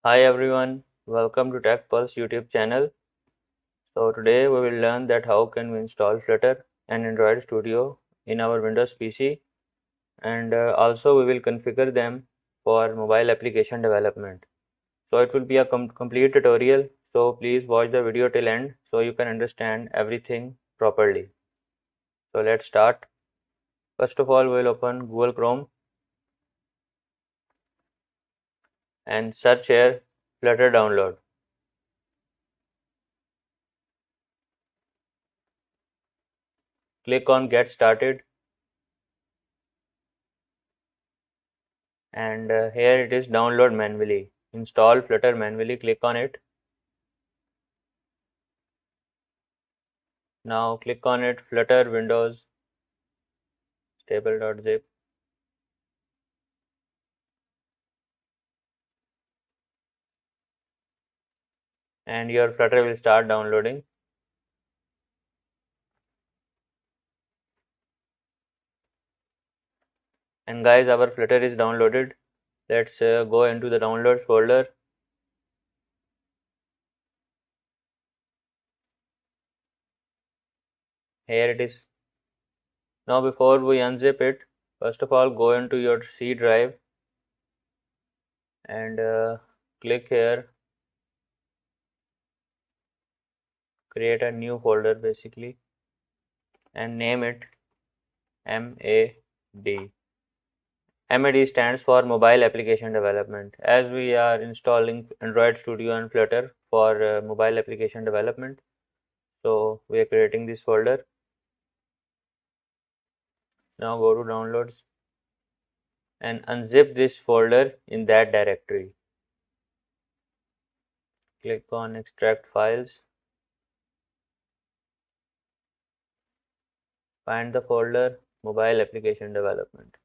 Hi everyone, welcome to Tech Pulse YouTube channel. So today we will learn that how can we install Flutter and Android Studio in our Windows PC, and also we will configure them for mobile application development. So it will be a complete tutorial, so please watch the video till end so you can understand everything properly. So let's start. First of all, we'll open Google Chrome and search here Flutter download. Click on Get Started, and here it is download manually. Install Flutter manually, click on it. Now click on it, Flutter Windows stable.zip. And your Flutter will start downloading. And guys, our Flutter is downloaded. Let's go into the downloads folder. Here it is. Now before we unzip it, first of all go into your C drive and click here, create a new folder basically, and name it MAD. MAD stands for Mobile Application Development. As we are installing Android Studio and Flutter for mobile application development, so we are creating this folder. Now go to downloads and unzip this folder in that directory. Click on extract files, find the folder mobile application development,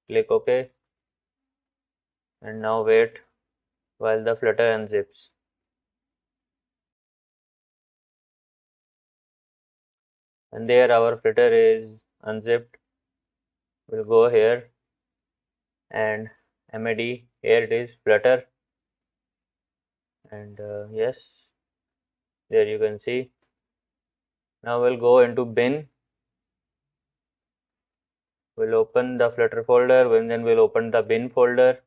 click OK, and now wait while the Flutter unzips. And there our Flutter is unzipped. We'll go here and MAD, here it is Flutter, and yes, there you can see. Now we'll go into bin. We'll open the Flutter folder and then we'll open the bin folder,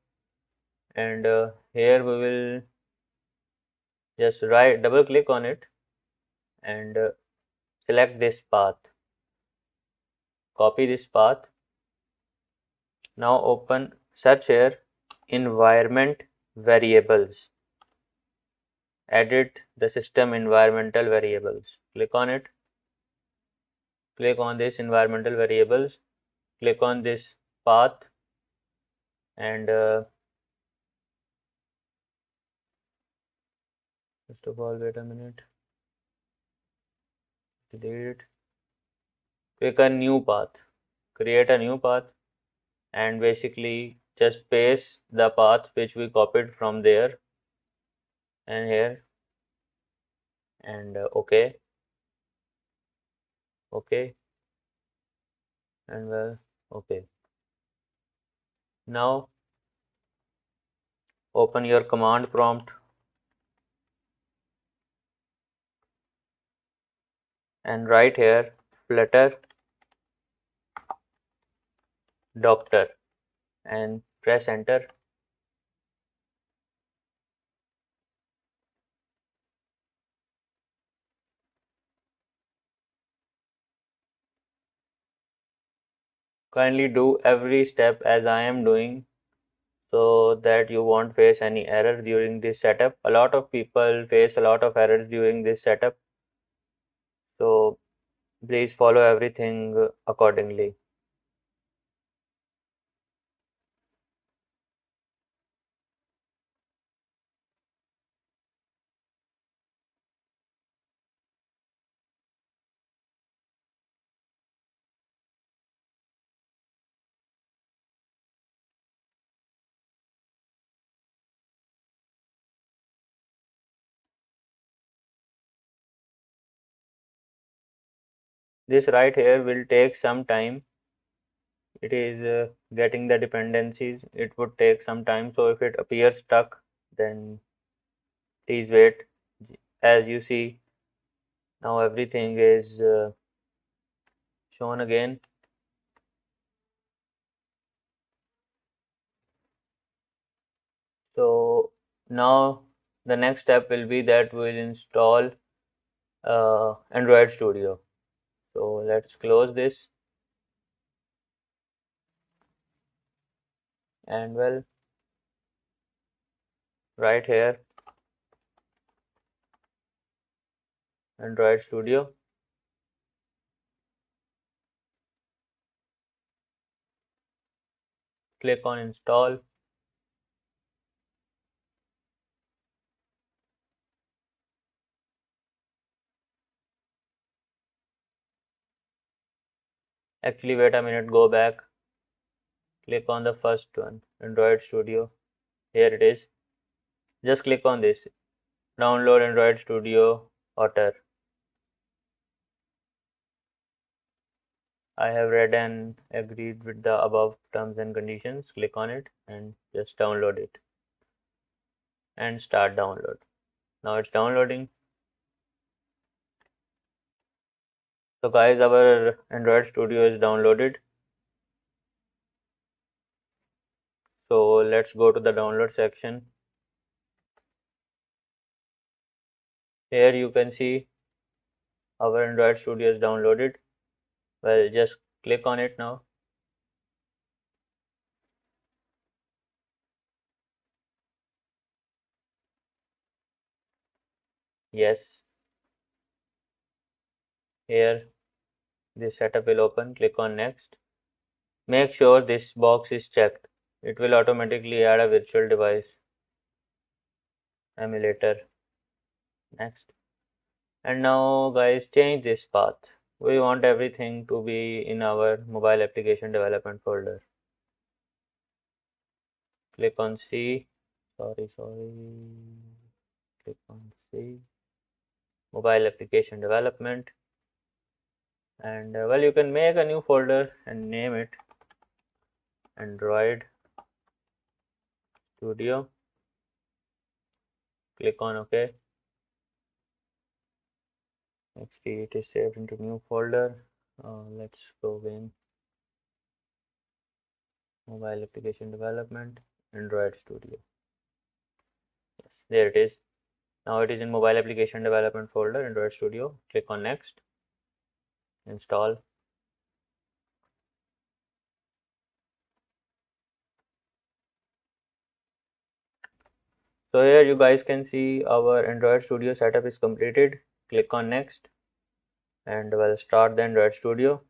and here we will just double click on it and select this path, copy this path. Now open search here environment variables, edit the system environmental variables, click on it, click on this environmental variables, click on this path, and first of all wait a minute, delete it, click a new path, create a new path, and basically just paste the path which we copied from there and here, and OK, and well, OK. Now open your command prompt and write here Flutter doctor and press enter. Kindly do every step as I am doing so that you won't face any error during this setup. A lot of people face a lot of errors during this setup, so please follow everything accordingly. This right here will take some time. it is getting the dependencies. It would take some time, so if it appears stuck, then please wait. As you see, now everything is shown again. So now the next step will be that we will install Android Studio. So let's close this, and well, right here, Android Studio. Click on install. Actually, wait a minute, go back. Click on the first one, Android Studio. Here it is. Just click on this. Download Android Studio Otter. I have read and agreed with the above terms and conditions. Click on it and just download it and start download. Now it's downloading. So guys, our Android Studio is downloaded. So let's go to the download section. Here you can see our Android Studio is downloaded. Well, just click on it now. Yes. Here this setup will open. Click on next. Make sure this box is checked. It will automatically add a virtual device emulator. Next. And now guys, change this path. We want everything to be in our mobile application development folder. Click on C. Sorry. Click on C. Mobile application development. And well, you can make a new folder and name it Android Studio. Click on OK. Actually, it is saved into new folder. Let's go in mobile application development, Android Studio. Yes, there it is. Now it is in mobile application development folder, Android Studio. Click on next, install. So here you guys can see our Android Studio setup is completed. Click on next and we'll start the Android Studio.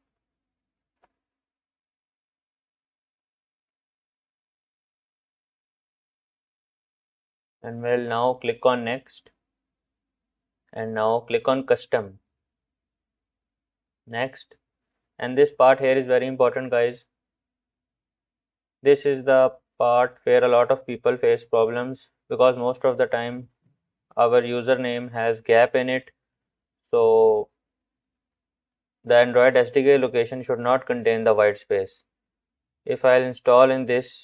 And we'll now click on next and now click on custom. Next. And this part here is very important, guys. This is the part where a lot of people face problems because most of the time our username has gap in it. So the Android SDK location should not contain the white space. If I'll install in this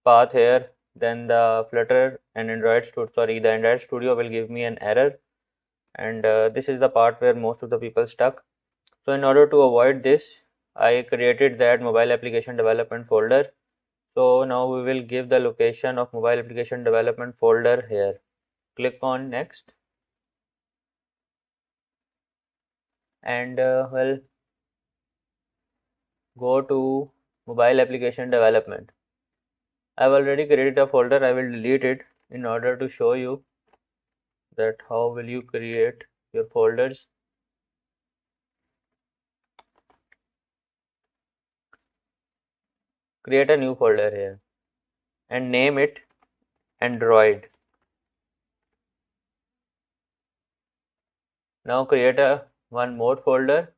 path here, then the Flutter and the Android Studio will give me an error, and this is the part where most of the people stuck. So in order to avoid this, I created that mobile application development folder. So now we will give the location of mobile application development folder here. Click on next and well, go to mobile application development. I've already created a folder. I will delete it in order to show you that how will you create your folders. Create a new folder here and name it Android. Now create one more folder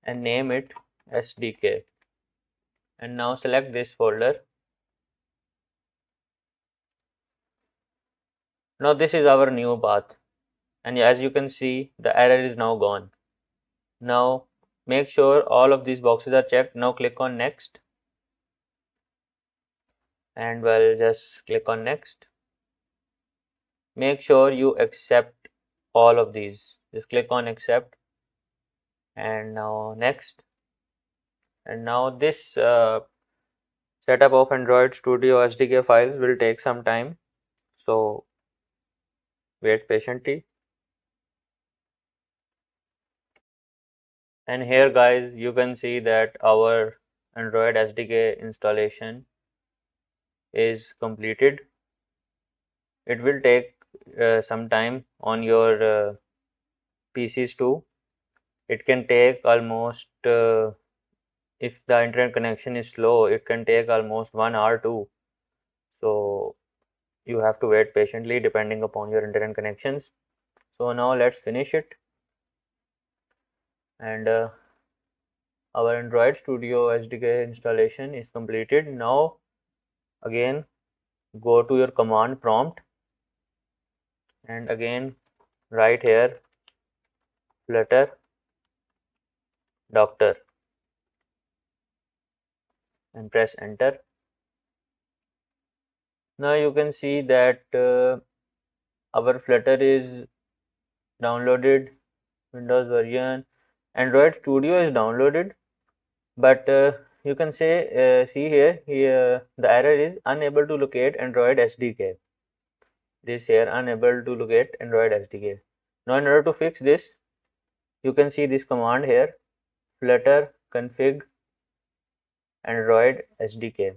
and name it SDK. And now select this folder. Now this is our new path, and as you can see, the error is now gone. Now make sure all of these boxes are checked. Now click on next, and well, just click on next. Make sure you accept all of these. Just click on accept, and now next. And now this setup of Android Studio SDK files will take some time, so wait patiently. And here guys, you can see that our Android SDK installation is completed. It will take some time on your PCs too. It can take almost if the internet connection is slow, it can take almost 1 hour too. So you have to wait patiently depending upon your internet connections. So now let's finish it. And our Android Studio SDK installation is completed. Now again go to your command prompt and again write here Flutter Doctor and press enter. Now you can see that our Flutter is downloaded. Windows version Android Studio is downloaded, but you can see here the error is unable to locate Android SDK. This here unable to locate Android SDK. Now in order to fix this, you can see this command here, flutter config Android SDK.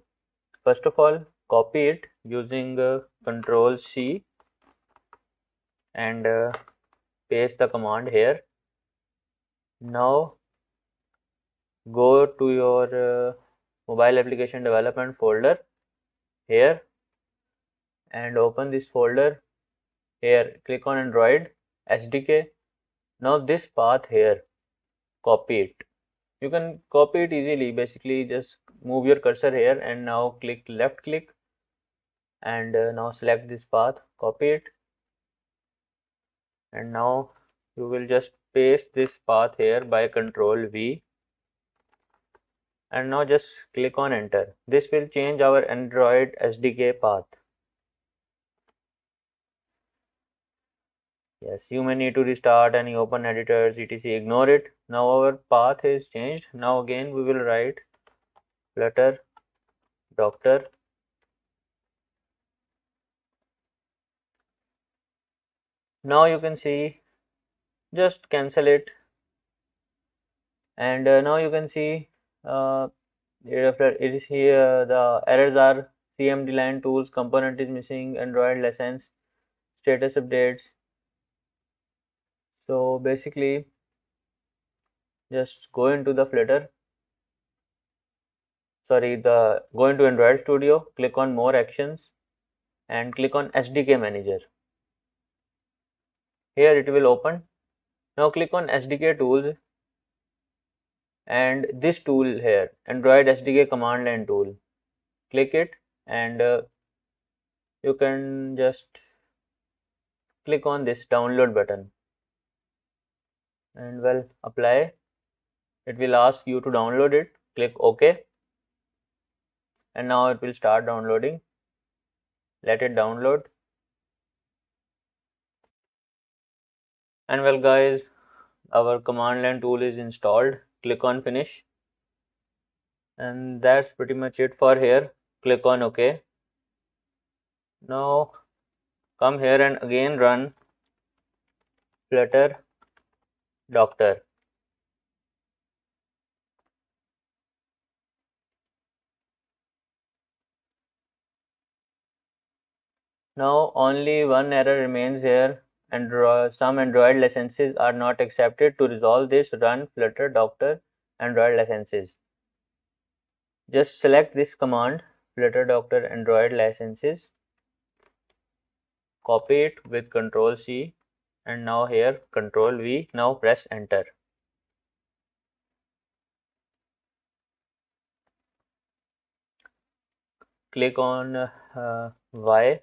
First of all, copy it using Control C and paste the command here. Now go to your mobile application development folder here and open this folder. Here click on Android SDK. Now this path here, copy it. You can copy it easily. Basically just move your cursor here and now click left click and now select this path, copy it, and now you will just paste this path here by Control V and now just click on enter. This will change our Android SDK path. Yes, you may need to restart any open editors etc. Ignore it. Now our path is changed. Now again we will write Flutter Doctor now you can see, just cancel it, and now you can see it is here the errors are CMD line tools, component is missing, Android license, status updates. So basically just go into the Flutter, go into Android Studio, click on more actions and click on SDK manager. Here it will open. Now click on SDK tools and this tool here, Android SDK command line tool, click it and you can just click on this download button and well apply. It will ask you to download it, click OK and now it will start downloading. Let it download. And well guys, our command line tool is installed. Click on finish and that's pretty much it for here. Click on OK. Now come here and again run Flutter Doctor. Now only one error remains here. Some Android licenses are not accepted. To resolve this, run Flutter Doctor Android licenses. Just select this command, Flutter Doctor Android licenses, copy it with Control C and now here Control V. Now press enter. Click on Y,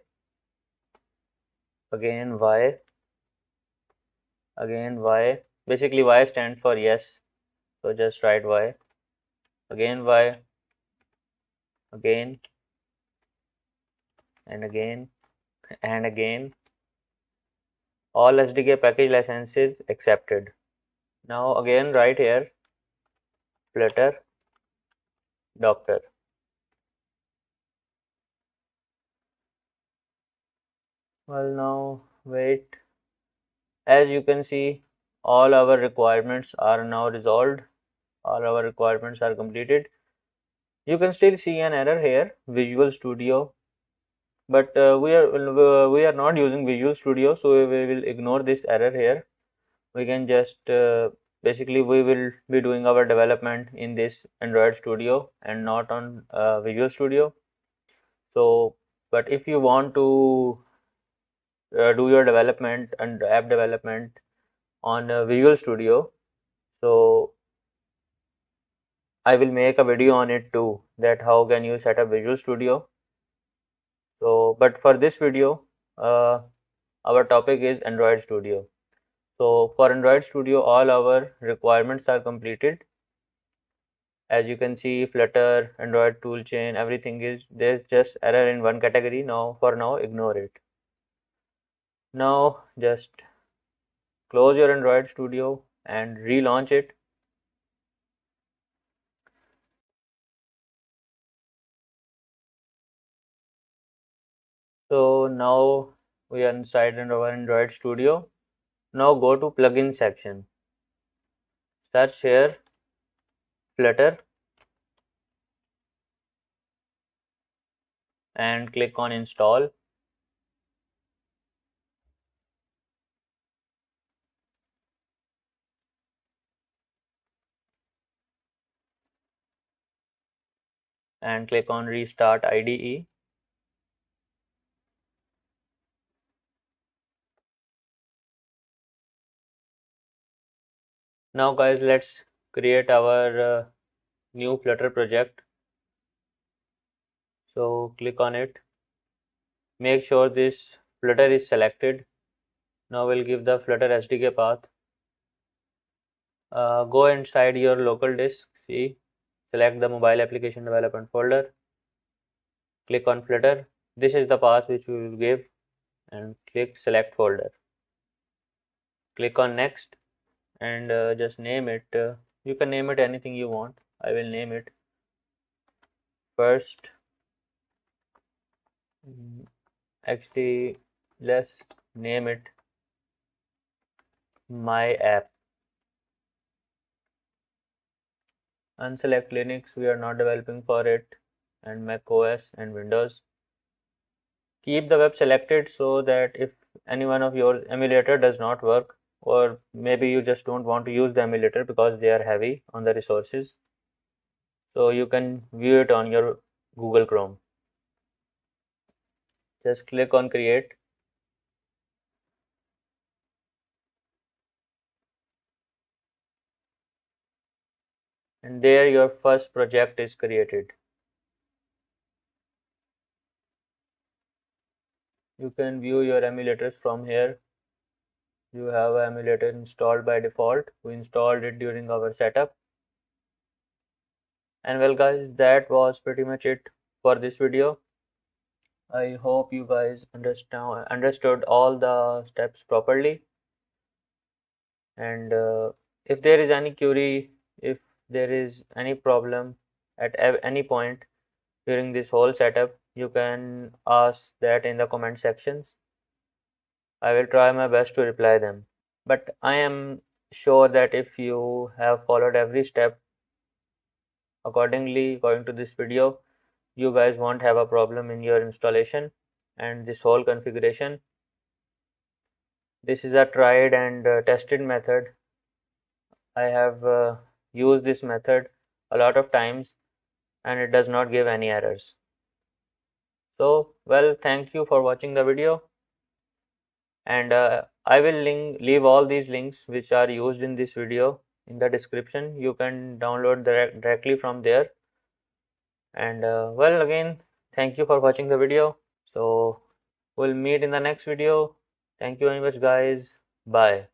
again Y, again Y. Basically Y stands for yes. So just write y, again y, again and again and again. All SDK package licenses accepted. Now again write here Flutter Doctor. Well, now wait. As you can see, all our requirements are now resolved. All our requirements are completed. You can still see an error here, Visual Studio, but we are not using Visual Studio, so we will ignore this error here. We can just basically we will be doing our development in this Android Studio and not on Visual Studio. So, but if you want to do your development and app development on Visual Studio, so I will make a video on it too, that how can you set up Visual Studio. So, but for this video, our topic is Android Studio. So for Android Studio, all our requirements are completed. As you can see, Flutter, Android toolchain, everything is, there's just error in one category. Now for now, ignore it. Now just close your Android Studio and relaunch it. So now we are inside our Android Studio. Now go to plugin section. Search here Flutter and click on install. And click on restart IDE. Now guys, let's create our new Flutter project. So click on it. Make sure this Flutter is selected. Now we'll give the Flutter SDK path. Go inside your local disk. See, select the mobile application development folder. Click on Flutter. This is the path which we will give, and click select folder. Click on next and just name it. You can name it anything you want. I will name it first XD. Let's name it my app. Unselect Linux, we are not developing for it, and Mac OS and Windows. Keep the web selected so that if any one of your emulator does not work, or maybe you just don't want to use the emulator because they are heavy on the resources, so you can view it on your Google Chrome. Just click on create. And there your first project is created. You can view your emulators from here. You have an emulator installed by default. We installed it during our setup. And well guys, that was pretty much it for this video. I hope you guys understood all the steps properly. And if there is any query, if there is any problem at any point during this whole setup, you can ask that in the comment sections. I will try my best to reply them. But I am sure that if you have followed every step according to this video, you guys won't have a problem in your installation and this whole configuration. This is a tried and tested method. I have used this method a lot of times and it does not give any errors. So, well, thank you for watching the video, and I will leave all these links which are used in this video in the description. You can download directly from there. And well, again, thank you for watching the video. So we'll meet in the next video. Thank you very much guys. Bye.